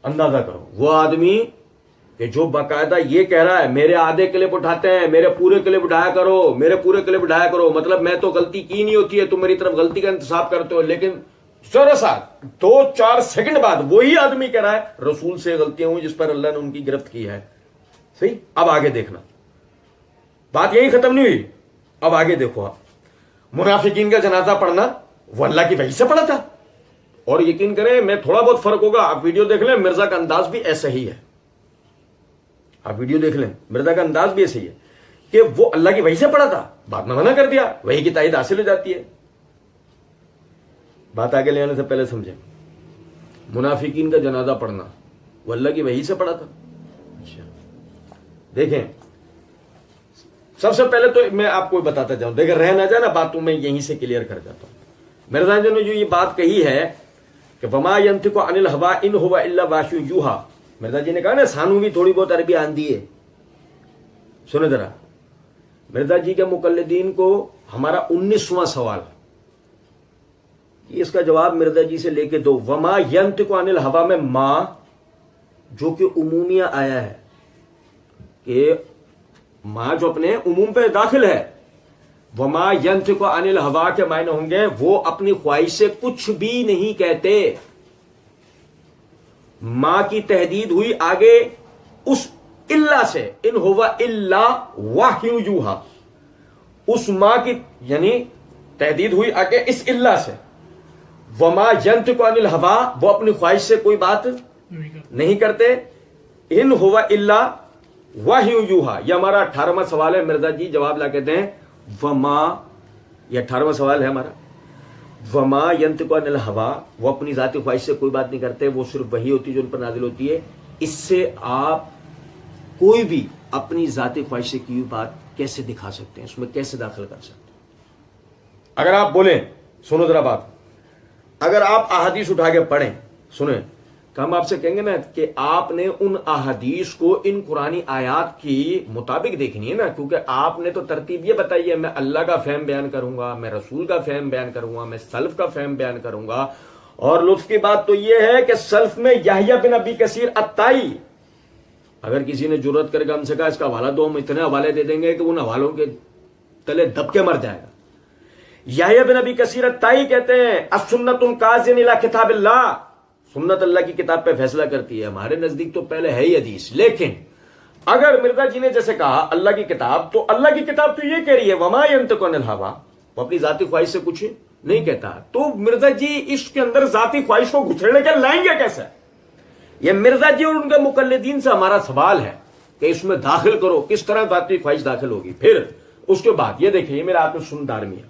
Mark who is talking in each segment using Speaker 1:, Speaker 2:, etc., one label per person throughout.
Speaker 1: اندازہ کرو وہ آدمی کہ جو باقاعدہ یہ کہہ رہا ہے میرے آدھے کلپ اٹھاتے ہیں، میرے پورے کلپ اٹھایا کرو، میرے پورے کلپ اٹھایا کرو، مطلب میں تو غلطی کی نہیں ہوتی ہے، تم میری طرف غلطی کا انتصاب کرتے ہو، لیکن ذرا سا 2-4 سیکنڈ بعد وہی آدمی کہہ رہا ہے رسول سے غلطیاں ہوئی جس پر اللہ نے ان کی گرفت کی ہے. صحیح. اب آگے دیکھنا، بات یہی ختم نہیں ہوئی. اب آگے دیکھو آپ، منافقین کا جنازہ پڑھنا وہ اللہ کی وحی سے پڑھا تھا. اور یقین کریں میں تھوڑا بہت فرق ہوگا، آپ ویڈیو دیکھ لیں، مرزا کا انداز بھی ایسا ہی ہے. آپ ویڈیو دیکھ لیں، مرزا کا انداز بھی ایسا ہی ہے کہ وہ اللہ کی وحی سے پڑھا تھا، بعد میں منع کر دیا، وحی کی تائید حاصل ہو جاتی ہے. بات آگے لے آنے سے پہلے سمجھیں، منافقین کا جنازہ پڑھنا وہ اللہ کی وحی سے پڑھا تھا. اچھا دیکھیں، سب سے پہلے تو میں آپ کو بتاتا جاؤں، دیکھیں رہ نہ جائے نا باتوں میں یہیں سے کلیئر کر جاتا ہوں. مرزا جی نے جو یہ بات کہی ہے کہ وما ينطق عن الهوى ان هو الا وحی یوحى، مرزا جی نے کہا نا سانو بھی تھوڑی بہت عربی آندی ہے. سنیں ذرا، مرزا جی کے مقلدین کو ہمارا 19واں سوال، اس کا جواب مرزا جی سے لے کے دو. وما ينطق عن الهوى میں ما جو کہ عمومیہ آیا ہے، کہ ما جو اپنے عموم پہ داخل ہے، وما ينطق عن الهوى کے معنی ہوں گے وہ اپنی خواہش سے کچھ بھی نہیں کہتے. ماں کی تحدید ہوئی آگے اس اللہ سے، ان ہوا الا وحی یوحى، اس ماں کی یعنی تحدید ہوئی آگے اس اللہ سے. وما ينطق عن الهوى وہ اپنی خواہش سے کوئی بات نہیں کرتے. ان ہوا الا وحی یوحى، یہ ہمارا 18واں سوال ہے. مرزا جی جواب لا کے دیں وما، یہ 18واں سوال ہے ہمارا. وما ينطق عن الهوى وہ اپنی ذاتی خواہش سے کوئی بات نہیں کرتے، وہ صرف وحی ہوتی ہے جو ان پر نازل ہوتی ہے. اس سے آپ کوئی بھی اپنی ذاتی خواہش سے کی ہوئی بات کیسے دکھا سکتے ہیں، اس میں کیسے داخل کر سکتے ہیں؟ اگر آپ بولیں، سنو ذرا بات، اگر آپ احادیث اٹھا کے پڑھیں، سنیں کہ ہم آپ سے کہیں گے نا کہ آپ نے ان احادیث کو ان قرآنی آیات کی مطابق دیکھنی ہے نا، کیونکہ آپ نے تو ترتیب یہ بتائی ہے میں اللہ کا فہم بیان کروں گا، میں رسول کا فہم بیان کروں گا، میں سلف کا فہم بیان کروں گا. اور لطف کی بات تو یہ ہے کہ سلف میں یحییٰ بن ابی کثیر الطائی، اگر کسی نے جرأت کر کے ہم سے کہا اس کا حوالہ دو، ہم اتنے حوالے دے دیں گے کہ ان حوالوں کے تلے دب کے مر جائے گا. یحییٰ بن ابی کثیر الطائی کہتے ہیں السنۃ قاضٍ الی کتاب اللہ، سنت اللہ کی کتاب پہ فیصلہ کرتی ہے. ہمارے نزدیک تو پہلے ہے ہی حدیث، لیکن اگر مرزا جی نے جیسے کہا اللہ کی کتاب، تو اللہ کی کتاب تو یہ کہہ رہی ہے وما ينطق عن الهوى، وہ اپنی ذاتی خواہش سے کچھ نہیں کہتا. تو مرزا جی اس کے اندر ذاتی خواہش کو گھسڑنے کے لائیں گے کیسے؟ یہ مرزا جی اور ان کے مقلدین سے ہمارا سوال ہے کہ اس میں داخل کرو، کس طرح ذاتی خواہش داخل ہوگی. پھر اس کے بعد یہ دیکھیں، یہ میرا آپ میں سنن دارمی ہے،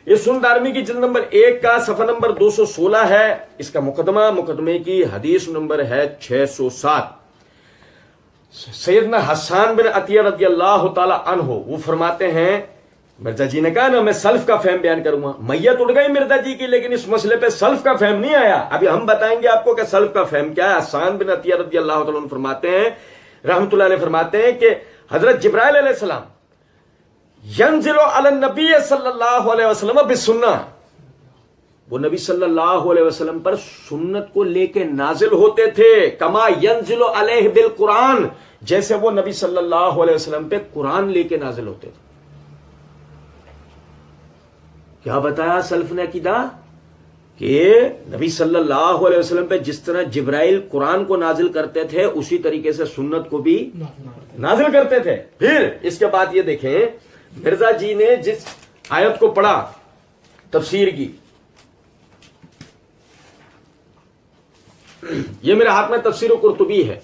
Speaker 1: یہ سنن دارمی کی جلد نمبر 1 کا صفحہ نمبر 216 ہے. اس کا مقدمے کی حدیث نمبر ہے 607. سیدنا حسان بن عطیہ رضی اللہ تعالی عنہ وہ فرماتے ہیں، مرزا جی نے کہا نا میں سلف کا فہم بیان کروں گا. میت اٹھ گئی مرزا جی کی، لیکن اس مسئلے پہ سلف کا فہم نہیں آیا. ابھی ہم بتائیں گے آپ کو کہ سلف کا فہم کیا ہے. حسان بن عطیہ رضی اللہ تعالی عنہ فرماتے ہیں، رحمۃ اللہ علیہ فرماتے ہیں کہ حضرت جبرائیل علیہ السلام ینزل علی النبی صلی اللہ علیہ وسلم بالسنہ، وہ نبی صلی اللہ علیہ وسلم پر سنت کو لے کے نازل ہوتے تھے. کما ینزل علیہ بالقرآن، جیسے وہ نبی صلی اللہ علیہ وسلم پہ قرآن لے کے نازل ہوتے تھے. کیا بتایا سلف نے عقیدہ کہ نبی صلی اللہ علیہ وسلم پہ جس طرح جبرائیل قرآن کو نازل کرتے تھے اسی طریقے سے سنت کو بھی نازل کرتے تھے. پھر اس کے بعد یہ دیکھیں، مرزا جی نے جس آیت کو پڑھا تفسیر کی، یہ میرے ہاتھ میں تفسیر قرطبی ہے،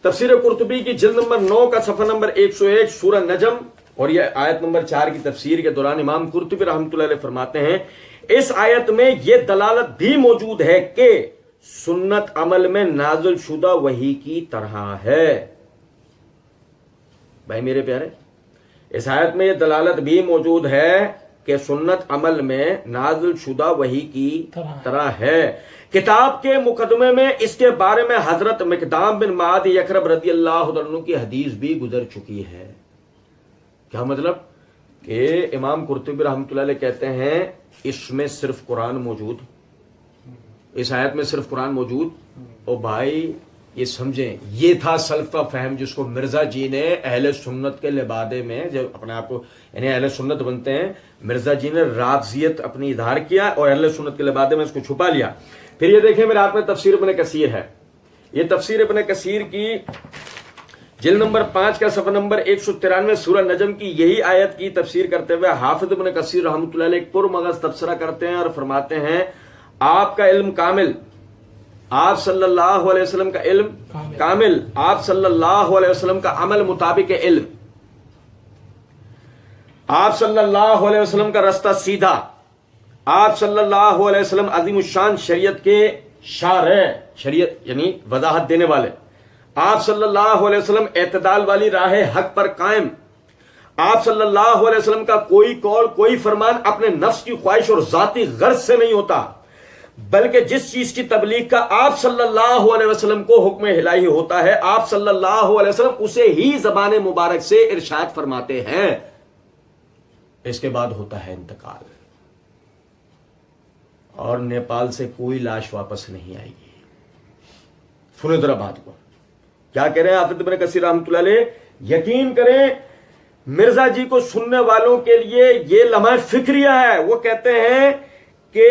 Speaker 1: تفسیر قرطبی کی جلد نمبر 9 کا صفحہ نمبر 101 سورہ نجم، اور یہ آیت نمبر 4 کی تفسیر کے دوران امام قرطبی رحمۃ اللہ علیہ فرماتے ہیں اس آیت میں یہ دلالت بھی موجود ہے کہ سنت عمل میں نازل شدہ وحی کی طرح ہے. بھائی میرے پیارے، اس آیت میں یہ دلالت بھی موجود ہے کہ سنت عمل میں نازل شدہ وحی کی طرح ہے. کتاب کے مقدمے میں اس کے بارے میں حضرت مقدام بن معاذ یکرب رضی اللہ عنہ کی حدیث بھی گزر چکی ہے. کیا مطلب کہ امام قرطبی رحمۃ اللہ علیہ کہتے ہیں اس میں صرف قرآن موجود اس آیت میں صرف قرآن موجود. او بھائی یہ سمجھیں، یہ تھا سلف کا فہم جس کو مرزا جی نے اہل سنت کے لبادے میں، جب اپنے آپ کو یعنی اہل سنت بنتے ہیں، مرزا جی نے رافضیت اپنی اظہار کیا اور اہل سنت کے لبادے میں اس کو چھپا لیا. پھر یہ دیکھیں میرے ہاتھ میں تفسیر ابن کثیر ہے. یہ تفسیر ابن کثیر کی جلد نمبر 5 کا صفحہ نمبر 193 سورہ نجم کی یہی آیت کی تفسیر کرتے ہوئے حافظ ابن کثیر رحمۃ اللہ علیہ ایک پرمغز تبصرہ کرتے ہیں اور فرماتے ہیں آپ کا علم کامل، آپ صلی اللہ علیہ وسلم کا علم کامل، آپ صلی اللہ علیہ وسلم کا عمل مطابق علم، آپ صلی اللہ علیہ وسلم کا رستہ سیدھا، آپ صلی اللہ علیہ وسلم عظیم الشان شریعت کے شارع، شریعت یعنی وضاحت دینے والے، آپ صلی اللہ علیہ وسلم اعتدال والی راہ حق پر قائم، آپ صلی اللہ علیہ وسلم کا کوئی قول کوئی فرمان اپنے نفس کی خواہش اور ذاتی غرض سے نہیں ہوتا، بلکہ جس چیز کی تبلیغ کا آپ صلی اللہ علیہ وسلم کو حکم الہی ہوتا ہے آپ صلی اللہ علیہ وسلم اسے ہی زبان مبارک سے ارشاد فرماتے ہیں. اس کے بعد ہوتا ہے انتقال، اور نیپال سے کوئی لاش واپس نہیں آئے گی. سنیں ذرا بات کو کیا کہہ رہے ہیں حافظ ابن کثیر رحمۃ اللہ علیہ. یقین کریں مرزا جی کو سننے والوں کے لیے یہ لمحہ فکریہ ہے. وہ کہتے ہیں کہ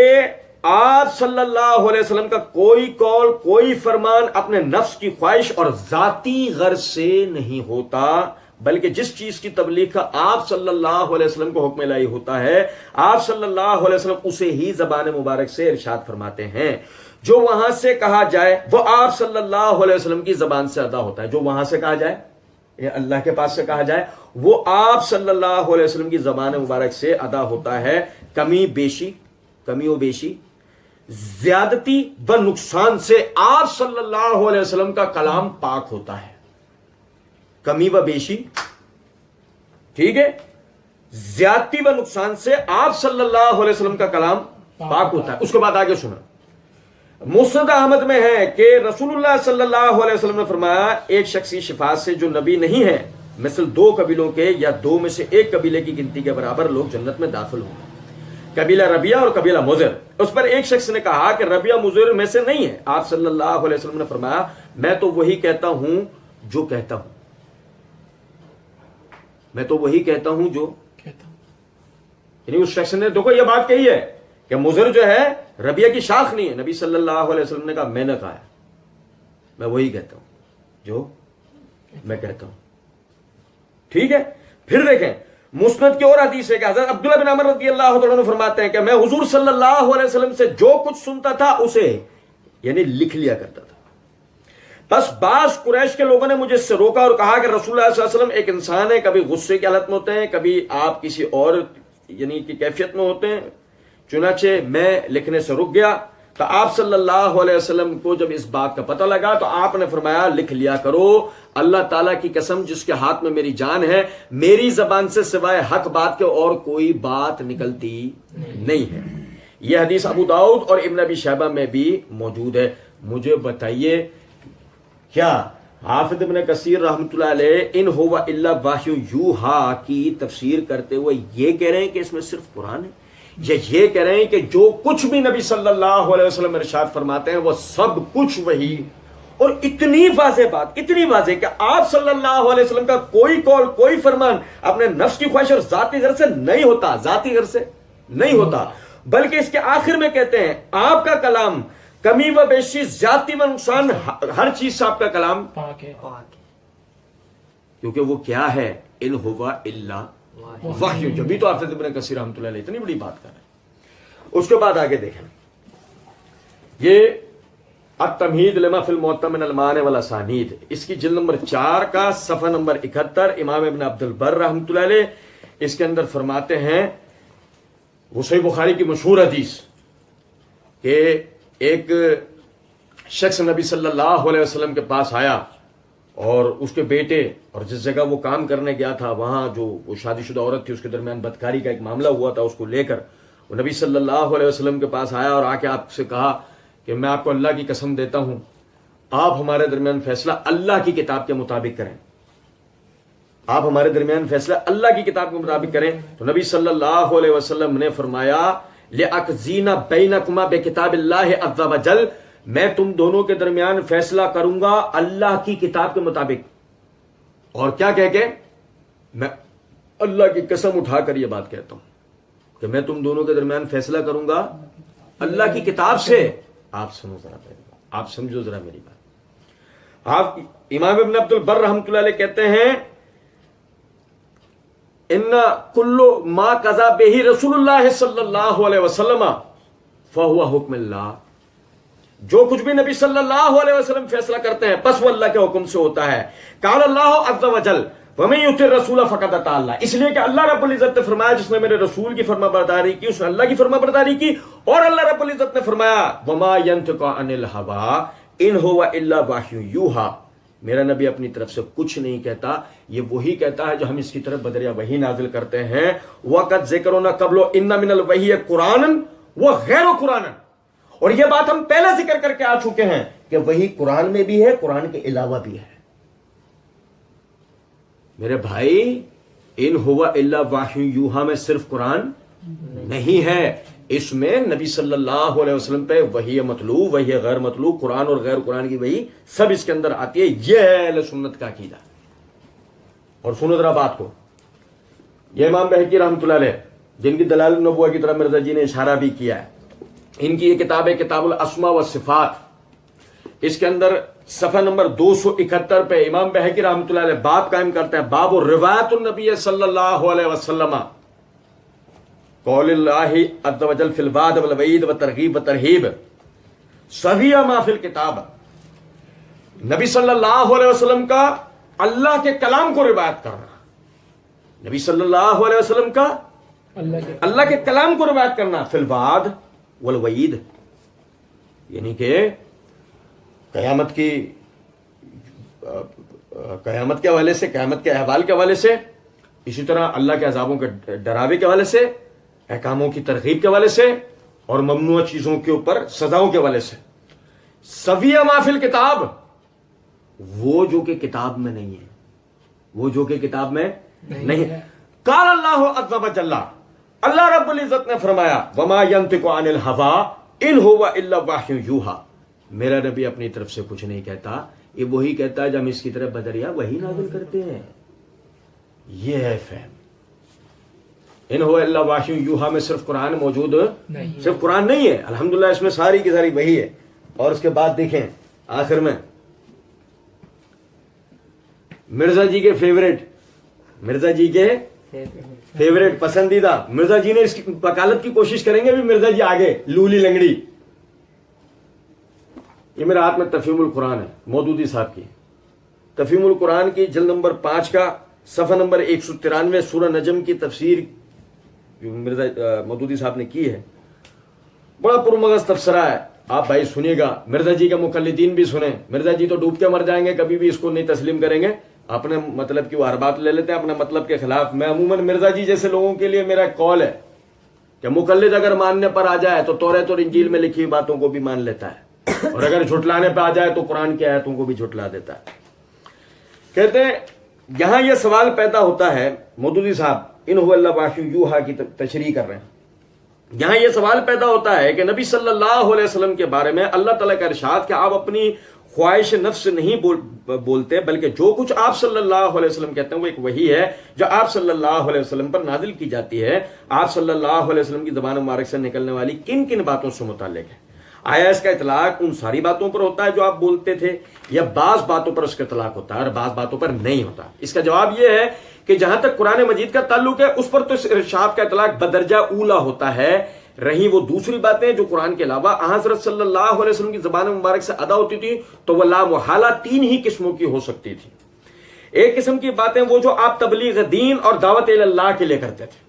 Speaker 1: آپ صلی اللہ علیہ وسلم کا کوئی قول کوئی فرمان اپنے نفس کی خواہش اور ذاتی غرض سے نہیں ہوتا، بلکہ جس چیز کی تبلیغ کا آپ صلی اللہ علیہ وسلم کو حکم الہی ہوتا ہے آپ صلی اللہ علیہ وسلم اسے ہی زبان مبارک سے ارشاد فرماتے ہیں. جو وہاں سے کہا جائے وہ آپ صلی اللہ علیہ وسلم کی زبان سے ادا ہوتا ہے. جو وہاں سے کہا جائے یا اللہ کے پاس سے کہا جائے وہ آپ صلی اللہ علیہ وسلم کی زبان مبارک سے ادا ہوتا ہے. کمی و بیشی زیادتی و نقصان سے آپ صلی اللہ علیہ وسلم کا کلام پاک ہوتا ہے. کمی و بیشی، ٹھیک ہے، زیادتی و نقصان سے آپ صلی اللہ علیہ وسلم کا کلام پاک ہوتا ہے. اس کے بعد آگے سنا، مسند احمد میں ہے کہ رسول اللہ صلی اللہ علیہ وسلم نے فرمایا ایک شخصی شفاعت سے جو نبی نہیں ہے مثل 2 قبیلوں کے یا 2 میں سے ایک قبیلے کی گنتی کے برابر لوگ جنت میں داخل ہوں گے، قبیلہ ربیہ اور قبیلہ مضر. اس پر ایک شخص نے کہا کہ ربیہ مضر میں سے نہیں ہے. آپ صلی اللہ علیہ وسلم نے فرمایا میں تو وہی کہتا ہوں جو کہتا ہوں، میں تو وہی کہتا ہوں جو کہتا ہوں. یعنی اس شخص نے دیکھو یہ بات کہی ہے کہ مضر جو ہے ربیہ کی شاخ نہیں ہے. نبی صلی اللہ علیہ وسلم نے کہا میں نے کہا ہے، میں وہی کہتا ہوں جو میں کہتا ہوں. ٹھیک ہے. پھر دیکھیں مسند کی اور حدیث ہے کہ حضرت عبداللہ بن عمر رضی اللہ عنہ فرماتے ہیں کہ میں حضور صلی اللہ علیہ وسلم سے جو کچھ سنتا تھا اسے یعنی لکھ لیا کرتا تھا. بس بعض قریش کے لوگوں نے مجھے اس سے روکا اور کہا کہ رسول اللہ صلی اللہ علیہ وسلم ایک انسان ہے، کبھی غصے کی حالت میں ہوتے ہیں، کبھی آپ کسی اور یعنی کی کیفیت میں ہوتے ہیں. چنانچہ میں لکھنے سے رک گیا تو آپ صلی اللہ علیہ وسلم کو جب اس بات کا پتہ لگا تو آپ نے فرمایا لکھ لیا کرو، اللہ تعالیٰ کی قسم جس کے ہاتھ میں میری جان ہے میری زبان سے سوائے حق بات کے اور کوئی بات نکلتی نہیں ہے. یہ حدیث ابو داؤد اور ابن ابی شیبہ میں بھی موجود ہے. مجھے بتائیے کیا حافظ ابن کثیر رحمۃ اللہ علیہ ان ہو الا واحی یوحا کی تفسیر کرتے ہوئے یہ کہہ رہے ہیں کہ اس میں صرف قرآن ہے، یا یہ کہہ رہے ہیں کہ جو کچھ بھی نبی صلی اللہ علیہ وسلم ارشاد فرماتے ہیں وہ سب کچھ وہی؟ اور اتنی واضح بات، اتنی واضح کہ آپ صلی اللہ علیہ وسلم کا کوئی قول کوئی فرمان اپنے نفس کی خواہش اور ذاتی غرض سے نہیں ہوتا، ذاتی غرض سے نہیں ہوتا، بلکہ اس کے آخر میں کہتے ہیں آپ کا کلام کمی و بیشی زیادتی و نقصان ہر چیز سے آپ کا کلام پاک ہے. کیونکہ وہ کیا ہے؟ ان ہوا الا وحی. جبھی تو حافظ ابن کثیر رحمۃ اللہ علیہ اتنی بڑی بات کر رہے ہیں. اس کے بعد آگے دیکھیں یہ التمہید لما فی الموطا من المعانی والاسانید، اس کی جلد نمبر 4 کا صفحہ نمبر 71 امام ابن عبد البر رحمۃ اللہ علیہ اس کے اندر فرماتے ہیں وہ صحیح بخاری کی مشہور حدیث کہ ایک شخص نبی صلی اللہ علیہ وسلم کے پاس آیا اور اس کے بیٹے اور جس جگہ وہ کام کرنے گیا تھا وہاں جو وہ شادی شدہ عورت تھی اس کے درمیان بدکاری کا ایک معاملہ ہوا تھا. اس کو لے کر وہ نبی صلی اللہ علیہ وسلم کے پاس آیا اور آ کے آپ سے کہا کہ میں آپ کو اللہ کی قسم دیتا ہوں آپ ہمارے درمیان فیصلہ اللہ کی کتاب کے مطابق کریں، آپ ہمارے درمیان فیصلہ اللہ کی کتاب کے مطابق کریں. تو نبی صلی اللہ علیہ وسلم نے فرمایا لِأَقْضِيَ بَيْنَكُمَا بِكِتَابِ اللَّهِ عَزَّ وَجَلَّ، میں تم دونوں کے درمیان فیصلہ کروں گا اللہ کی کتاب کے مطابق. اور کیا کہہ کے؟ میں اللہ کی قسم اٹھا کر یہ بات کہتا ہوں کہ میں تم دونوں کے درمیان فیصلہ کروں گا اللہ کی کتاب سے. آپ سنو ذرا پہلے، آپ سمجھو ذرا میری بات. آپ امام ابن عبد البر رحمۃ اللہ علیہ کہتے ہیں ان کل ما قضا بہ رسول اللہ صلی اللہ علیہ وسلم فہو حکم اللہ، جو کچھ بھی نبی صلی اللہ علیہ وسلم فیصلہ کرتے ہیں بس وہ اللہ کے حکم سے ہوتا ہے. قال اللہ عز وجل ومن یطع الرسول فقد اطاع اللہ، اس لیے کہ اللہ رب العزت نے فرمایا جس نے میرے رسول کی فرما برداری کی اس نے اللہ کی فرما برداری کی. اور اللہ رب العزت نے فرمایا وما ينطق عن الهوى ان هو الا وحی یوحى، میرا نبی اپنی طرف سے کچھ نہیں کہتا، یہ وہی کہتا ہے جو ہم اس کی طرف بدریہ وحی نازل کرتے ہیں. وقت ذکرنا قبل ان من الوحی قرآنا وغیر قرآنا، اور یہ بات ہم پہلے ذکر کر کے آ چکے ہیں کہ وہی قرآن میں بھی ہے، قرآن کے علاوہ بھی ہے. میرے بھائی ان ہوا الا وحی یوحا میں صرف قرآن نہیں ہے، اس میں نبی صلی اللہ علیہ وسلم پہ وحی مطلوب، وحی غیر مطلوب، قرآن اور غیر قرآن کی وحی سب اس کے اندر آتی ہے. یہ ہے اہل سنت کا عقیدہ. اور سنو ذرا بات کو، یہ امام بہقی رحمۃ اللہ علیہ جن کی دلائل النبوہ کی طرف مرزا جی نے اشارہ بھی کیا ہے، ان کی یہ کتاب ہے کتاب الاسماء والصفات. اس کے اندر صفحہ نمبر 271 پہ امام بہقی رحمۃ اللہ علیہ باب قائم کرتے ہیں، باب روایت النبی صلی اللہ علیہ وسلم قول اللہ عز وجل فی الوعد والوعید والترغیب والترہیب سویہ ما فی الکتاب. نبی صلی اللہ علیہ وسلم کا اللہ کے کلام کو روایت کرنا، نبی صلی اللہ علیہ وسلم کا اللہ کے کلام کو روایت کرنا فی الوعد والوعید، یعنی کہ قیامت کے حوالے سے، قیامت کے احوال کے حوالے سے، اسی طرح اللہ کے عذابوں کے ڈراوے کے حوالے سے، احکاموں کی ترغیب کے حوالے سے، اور ممنوع چیزوں کے اوپر سزاؤں کے حوالے سے. سویہ ما فی الکتاب، وہ جو کہ کتاب میں نہیں ہے، وہ جو کہ کتاب میں نہیں ہے. قال اللہ عز وجل، اللہ رب العزت نے فرمایا وما ينطق عن الهوى ان هو الا وحی یوحى، میرا نبی اپنی طرف سے کچھ نہیں کہتا، یہ وہی کہتا ہے جو ہم اس کی طرف بدریہ وہی نازل کرتے ہیں. یہ ہے فہم. ان هو الا وحی یوحى میں صرف قرآن موجود نہیں، صرف قرآن نہیں ہے، الحمدللہ اس میں ساری کی ساری وہی ہے. اور اس کے بعد دیکھیں آخر میں مرزا جی کے فیوریٹ، مرزا جی کے فیوریٹ پسندیدہ، مرزا جی نے اس کی وکالت کی کوشش کریں گے بھی مرزا جی آگے لولی لنگڑی. یہ میرے ہاتھ میں تفہیم القرآن ہے مودودی صاحب کی، تفہیم القرآن کی جلد نمبر 5 کا صفحہ نمبر 193 سورہ نجم کی تفسیر جو مرزا مودودی صاحب نے کی ہے، بڑا پرمغز تبصرہ ہے. آپ بھائی سنیے گا، مرزا جی کے مقلدین بھی سنیں. مرزا جی تو ڈوب کے مر جائیں گے، کبھی بھی اس کو نہیں تسلیم کریں گے، اپنے مطلب کی وہ ہر بات لے لیتے ہیں اپنے مطلب کے خلاف. میں عموماً مرزا جی جیسے لوگوں کے لیے میرا قول ہے کہ مقلد اگر ماننے پر آ جائے تو توریت اور انجیل میں لکھی ہوئی باتوں کو بھی مان لیتا ہے، اور اگر جھٹلانے پہ آ جائے تو قرآن کی آیتوں کو بھی جھٹلا دیتا ہے. کہتے ہیں یہاں یہ سوال پیدا ہوتا ہے، مودودی صاحب ان هو الا وحی یوحى کی تشریح کر رہے ہیں، یہاں یہ سوال پیدا ہوتا ہے کہ نبی صلی اللہ علیہ وسلم کے بارے میں اللہ تعالیٰ کا ارشاد کہ آپ اپنی خواہش نفس سے نہیں بولتے، بلکہ جو کچھ آپ صلی اللہ علیہ وسلم کہتے ہیں وہ ایک وحی ہے جو آپ صلی اللہ علیہ وسلم پر نازل کی جاتی ہے. آپ صلی اللہ علیہ وسلم کی زبان مبارک سے نکلنے والی کن کن باتوں سے متعلق ہے؟ آیا اس کا اطلاق ان ساری باتوں پر ہوتا ہے جو آپ بولتے تھے، یا بعض باتوں پر اس کا اطلاق ہوتا ہے اور بعض باتوں پر نہیں ہوتا؟ اس کا جواب یہ ہے کہ جہاں تک قرآن مجید کا تعلق ہے اس پر تو اس ارشاد کا اطلاق بدرجہ اولا ہوتا ہے. رہی وہ دوسری باتیں جو قرآن کے علاوہ حضرت صلی اللہ علیہ وسلم کی زبان مبارک سے ادا ہوتی تھی تو وہ لا محالہ 3 ہی قسموں کی ہو سکتی تھی. ایک قسم کی باتیں وہ جو آپ تبلیغ دین اور دعوت اللہ کے لیے کرتے تھے،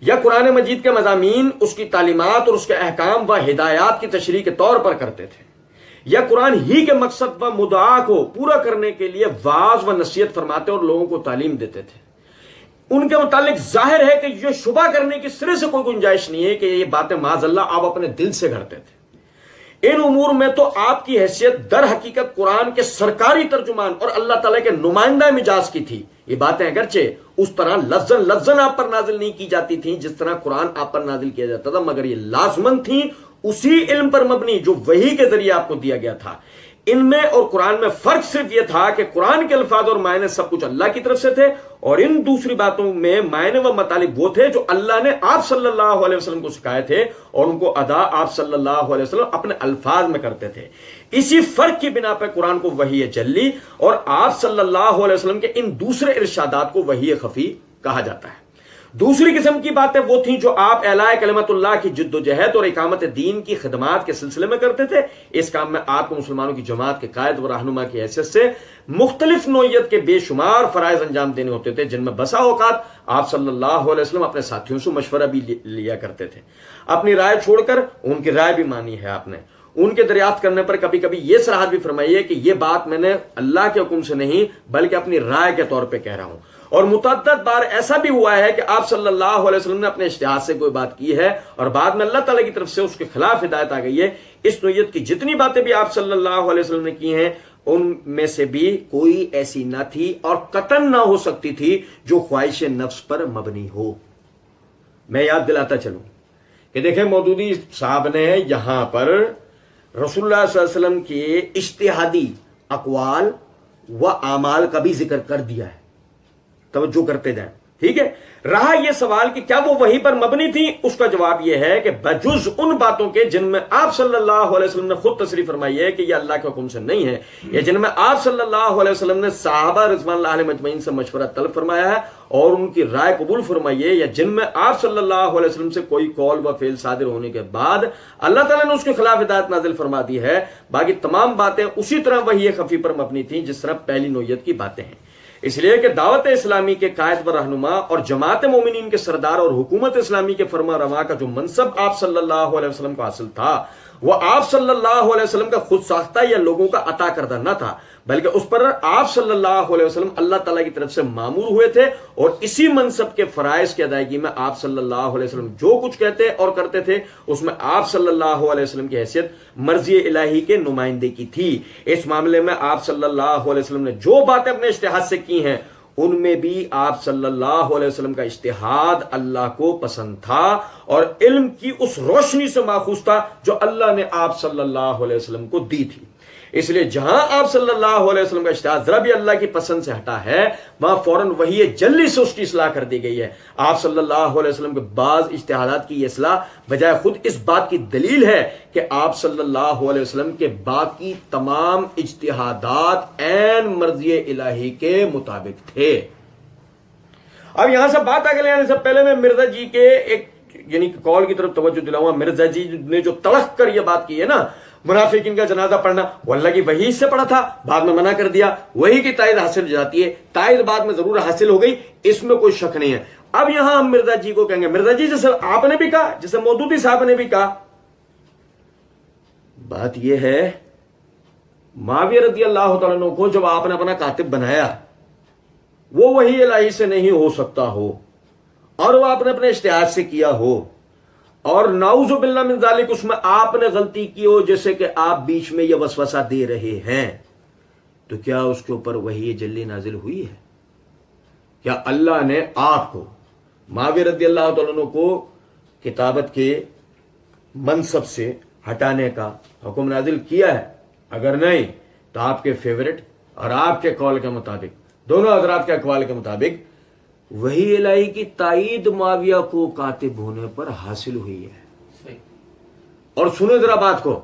Speaker 1: یا قرآن مجید کے مضامین، اس کی تعلیمات اور اس کے احکام و ہدایات کی تشریح کے طور پر کرتے تھے، یا قرآن ہی کے مقصد و مدعا کو پورا کرنے کے لیے واعظ و نصیحت فرماتے اور لوگوں کو تعلیم دیتے تھے. ان کے متعلق ظاہر ہے کہ یہ شبہ کرنے کی سرے سے کوئی گنجائش نہیں ہے کہ یہ باتیں معاذ اللہ آپ اپنے دل سے کرتے تھے. ان امور میں تو آپ کی حیثیت در حقیقت قرآن کے سرکاری ترجمان اور اللہ تعالیٰ کے نمائندہ مجاز کی تھی. یہ باتیں اگرچہ اس طرح لفظاً آپ پر نازل نہیں کی جاتی تھیں جس طرح قرآن آپ پر نازل کیا جاتا تھا، مگر یہ لازمن تھیں اسی علم پر مبنی جو وحی کے ذریعے آپ کو دیا گیا تھا. ان میں اور قرآن میں فرق صرف یہ تھا کہ قرآن کے الفاظ اور معنی سب کچھ اللہ کی طرف سے تھے، اور ان دوسری باتوں میں معنی و مطالب وہ تھے جو اللہ نے آپ صلی اللہ علیہ وسلم کو سکھائے تھے، اور ان کو ادا آپ صلی اللہ علیہ وسلم اپنے الفاظ میں کرتے تھے. اسی فرق کی بنا پہ قرآن کو وحی جلی اور آپ صلی اللہ علیہ وسلم کے ان دوسرے ارشادات کو وحی خفی کہا جاتا ہے. دوسری قسم کی باتیں وہ تھیں جو آپ اعلاء کلمت اللہ کی جد و جہد اور اقامت دین کی خدمات کے سلسلے میں کرتے تھے. اس کام میں آپ کو مسلمانوں کی جماعت کے قائد و رہنما کی حیثیت سے مختلف نوعیت کے بے شمار فرائض انجام دینے ہوتے تھے، جن میں بسا اوقات آپ صلی اللہ علیہ وسلم اپنے ساتھیوں سے مشورہ بھی لیا کرتے تھے. اپنی رائے چھوڑ کر ان کی رائے بھی مانی ہے آپ نے. ان کے دریافت کرنے پر کبھی کبھی یہ صراحت بھی فرمائی ہے کہ یہ بات میں نے اللہ کے حکم سے نہیں بلکہ اپنی رائے کے طور پہ کہہ رہا ہوں. اور متعدد بار ایسا بھی ہوا ہے کہ آپ صلی اللہ علیہ وسلم نے اپنے اجتہاد سے کوئی بات کی ہے اور بعد میں اللہ تعالیٰ کی طرف سے اس کے خلاف ہدایت آ گئی ہے. اس نوعیت کی جتنی باتیں بھی آپ صلی اللہ علیہ وسلم نے کی ہیں ان میں سے بھی کوئی ایسی نہ تھی اور قطعاً نہ ہو سکتی تھی جو خواہش نفس پر مبنی ہو. میں یاد دلاتا چلوں کہ دیکھیں مودودی صاحب نے یہاں پر رسول اللہ صلی اللہ علیہ وسلم کے اجتہادی اقوال و اعمال کا بھی ذکر کر دیا ہے. توجہ کرتے جائیں، ٹھیک ہے. رہا یہ سوال کہ کیا وہ وحی پر مبنی تھی، اس کا جواب یہ ہے کہ بجز ان باتوں کے جن میں آپ صلی اللہ علیہ وسلم نے خود تصریح فرمائی ہے کہ یہ اللہ کے حکم سے نہیں ہے، یا جن میں آپ صلی اللہ علیہ وسلم نے صحابہ رضوان اللہ علیہ مجمعین سے مشورہ طلب فرمایا ہے اور ان کی رائے قبول فرمائی ہے، یا جن میں آپ صلی اللہ علیہ وسلم سے کوئی قول و فعل صادر ہونے کے بعد اللہ تعالیٰ نے اس کے خلاف ہدایت نازل فرما دی ہے، باقی تمام باتیں اسی طرح وحی خفی پر مبنی تھیں جس طرح پہلی نوعیت کی باتیں ہیں. اس لیے کہ دعوت اسلامی کے قائد و رہنما اور جماعت مومنین کے سردار اور حکومت اسلامی کے فرما روا کا جو منصب آپ صلی اللہ علیہ وسلم کو حاصل تھا وہ آپ صلی اللہ علیہ وسلم کا خود ساختہ یا لوگوں کا عطا کردہ نہ تھا، بلکہ اس پر آپ صلی اللہ علیہ وسلم اللہ تعالیٰ کی طرف سے مامور ہوئے تھے، اور اسی منصب کے فرائض کی ادائیگی میں آپ صلی اللہ علیہ وسلم جو کچھ کہتے اور کرتے تھے اس میں آپ صلی اللہ علیہ وسلم کی حیثیت مرضی الہی کے نمائندے کی تھی. اس معاملے میں آپ صلی اللہ علیہ وسلم نے جو باتیں اپنے اجتہاد سے کی ہیں ان میں بھی آپ صلی اللہ علیہ وسلم کا اجتہاد اللہ کو پسند تھا اور علم کی اس روشنی سے ماخوذ تھا جو اللہ نے آپ صلی اللہ علیہ وسلم کو دی تھی. اس لیے جہاں آپ صلی اللہ علیہ وسلم کا اجتہاد ذرا بھی اللہ کی پسند سے ہٹا ہے وہاں فوراً وحی جلی سے اس کی اصلاح کر دی گئی ہے. آپ صلی اللہ علیہ وسلم کے بعض اجتہادات کی یہ اصلاح بجائے خود اس بات کی دلیل ہے کہ آپ صلی اللہ علیہ وسلم کے باقی تمام اجتہادات عین مرضی الہی کے مطابق تھے. اب یہاں سے بات آگے لے آنے سے پہلے میں مرزا جی کے ایک یعنی کال کی طرف توجہ دلاؤں. مرزا جی نے جو تڑک کر یہ بات کی ہے نا منافقین کا جنازہ پڑھنا، وہ اللہ کی وحی سے پڑھا تھا، بعد میں منع کر دیا، وہی کی تائید حاصل ہو جاتی ہے. تائید بعد میں ضرور حاصل ہو گئی، اس میں کوئی شک نہیں ہے. اب یہاں ہم مرزا جی کو کہیں گے مرزا جی جیسے آپ نے بھی کہا، جیسے مودودی صاحب نے بھی کہا، بات یہ ہے معاویہ رضی اللہ تعالیٰ عنہ کو جب آپ نے اپنا کاتب بنایا وہ وحی الہی سے نہیں ہو سکتا ہو اور وہ آپ نے اپنے اجتہاد سے کیا ہو اور نعوذ باللہ من ذالک اس میں آپ نے غلطی کی ہو جیسے کہ آپ بیچ میں یہ وسوسہ دے رہے ہیں، تو کیا اس کے اوپر وحی جلی نازل ہوئی ہے؟ کیا اللہ نے آپ کو معاویہ رضی اللہ تعالیٰ عنہ کو کتابت کے منصب سے ہٹانے کا حکم نازل کیا ہے؟ اگر نہیں تو آپ کے فیورٹ اور آپ کے قول کے مطابق، دونوں حضرات کے اقوال کے مطابق وحی الہی کی تائید معاویہ کو کاتب ہونے پر حاصل ہوئی ہے. اور سنیں ذرا بات کو،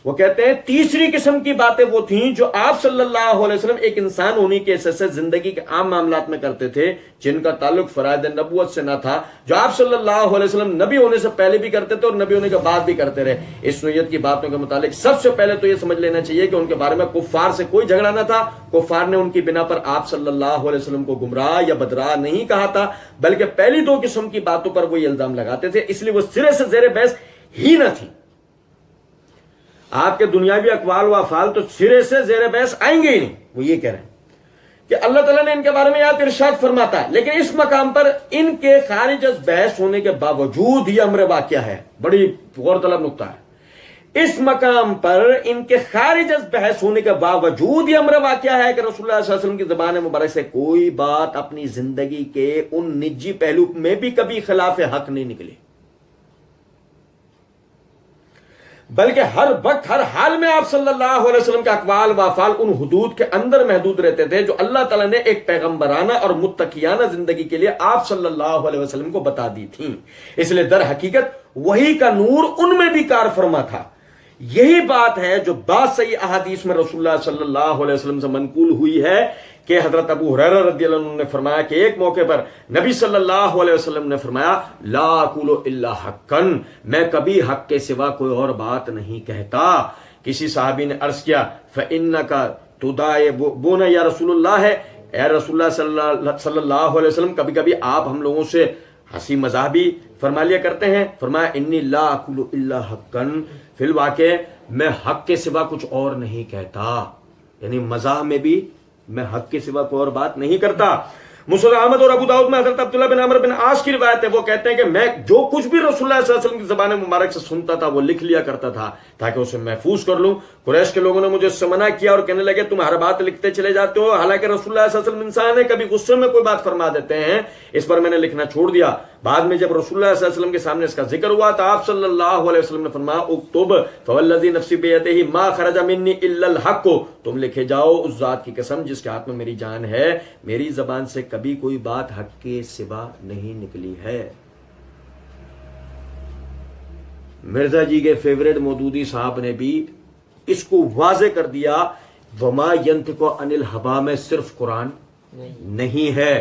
Speaker 1: وہ کہتے ہیں تیسری قسم کی باتیں وہ تھیں جو آپ صلی اللہ علیہ وسلم ایک انسان ہونے کے حیثیت سے زندگی کے عام معاملات میں کرتے تھے، جن کا تعلق فرائض نبوت سے نہ تھا، جو آپ صلی اللہ علیہ وسلم نبی ہونے سے پہلے بھی کرتے تھے اور نبی ہونے کے بعد بھی کرتے رہے. اس نوعیت کی باتوں کے متعلق سب سے پہلے تو یہ سمجھ لینا چاہیے کہ ان کے بارے میں کفار سے کوئی جھگڑا نہ تھا. کفار نے ان کی بنا پر آپ صلی اللہ علیہ وسلم کو گمراہ یا بدراہ نہیں کہا تھا، بلکہ پہلی دو قسم کی باتوں پر وہ یہ الزام لگاتے تھے، اس لیے وہ سرے سے زیر بحث ہی نہ تھی. آپ کے دنیاوی اقوال و افعال تو سرے سے زیر بحث آئیں گے ہی نہیں. وہ یہ کہہ رہے ہیں کہ اللہ تعالیٰ نے ان کے بارے میں یاد ارشاد فرماتا ہے، لیکن اس مقام پر ان کے خارج از بحث ہونے کے باوجود یہ امر واقعہ ہے. بڑی غور طلب نقطہ ہے. اس مقام پر ان کے خارج از بحث ہونے کے باوجود یہ امر واقعہ ہے کہ رسول اللہ صلی اللہ علیہ وسلم کی زبان مبارک سے کوئی بات اپنی زندگی کے ان نجی پہلو میں بھی کبھی خلاف حق نہیں نکلی، بلکہ ہر وقت ہر حال میں آپ صلی اللہ علیہ وسلم کے اقوال و افعال ان حدود کے اندر محدود رہتے تھے جو اللہ تعالیٰ نے ایک پیغمبرانہ اور متقیانہ زندگی کے لیے آپ صلی اللہ علیہ وسلم کو بتا دی تھیں۔ اس لیے در حقیقت وہی کا نور ان میں بھی کار فرما تھا۔ یہی بات ہے جو بعض صحیح احادیث میں رسول اللہ صلی اللہ علیہ وسلم سے منقول ہوئی ہے کہ حضرت ابو ہریرہ رضی اللہ عنہ نے فرمایا کہ ایک موقع پر نبی صلی اللہ علیہ وسلم نے فرمایا لا اقول الا حقا، میں کبھی حق کے سوا کوئی اور بات نہیں کہتا۔ کسی صحابی نے عرض کیا فإنك تداعبون یا رسول اللہ، ہے اے رسول اللہ صلی اللہ علیہ وسلم، کبھی کبھی آپ ہم لوگوں سے ہنسی مزاح بھی فرما لیا کرتے ہیں۔ فرمایا انی لا اقول الا حقا، فی الواقع میں حق کے سوا کچھ اور نہیں کہتا، یعنی مزاح میں بھی میں حق کے سوا کوئی اور بات نہیں کرتا۔ مسند احمد اور ابو داؤد میں حضرت عبداللہ بن عمرو بن عاص کی روایت ہے، وہ کہتے ہیں کہ میں جو کچھ بھی رسول اللہ صلی اللہ علیہ وسلم کی زبان مبارک سے سنتا تھا وہ لکھ لیا کرتا تھا تاکہ اسے محفوظ کر لوں۔ قریش کے لوگوں نے مجھے اس سے منع کیا اور کہنے لگے تم ہر بات لکھتے چلے جاتے ہو، حالانکہ رسول اللہ صلی اللہ علیہ وسلم انسان ہے، کبھی غصے میں کوئی بات فرما دیتے ہیں۔ اس پر میں نے لکھنا چھوڑ دیا۔ بعد میں جب رسول اللہ صلی اللہ علیہ وسلم کے سامنے اس کا ذکر ہوا تو آپ صلی اللہ علیہ وسلم نے فرمایا اکتب فوالذی نفسی بیدہ ما خرج منی الا الحق، تم لکھے جاؤ اس ذات کی قسم جس کے ہاتھ میں میری جان ہے، میری زبان سے کبھی کوئی بات حق کے سوا نہیں نکلی ہے۔ مرزا جی کے فیوریٹ مودودی صاحب نے بھی اس کو واضح کر دیا، وما ینطق عن الہوا میں صرف قرآن نہیں ہے،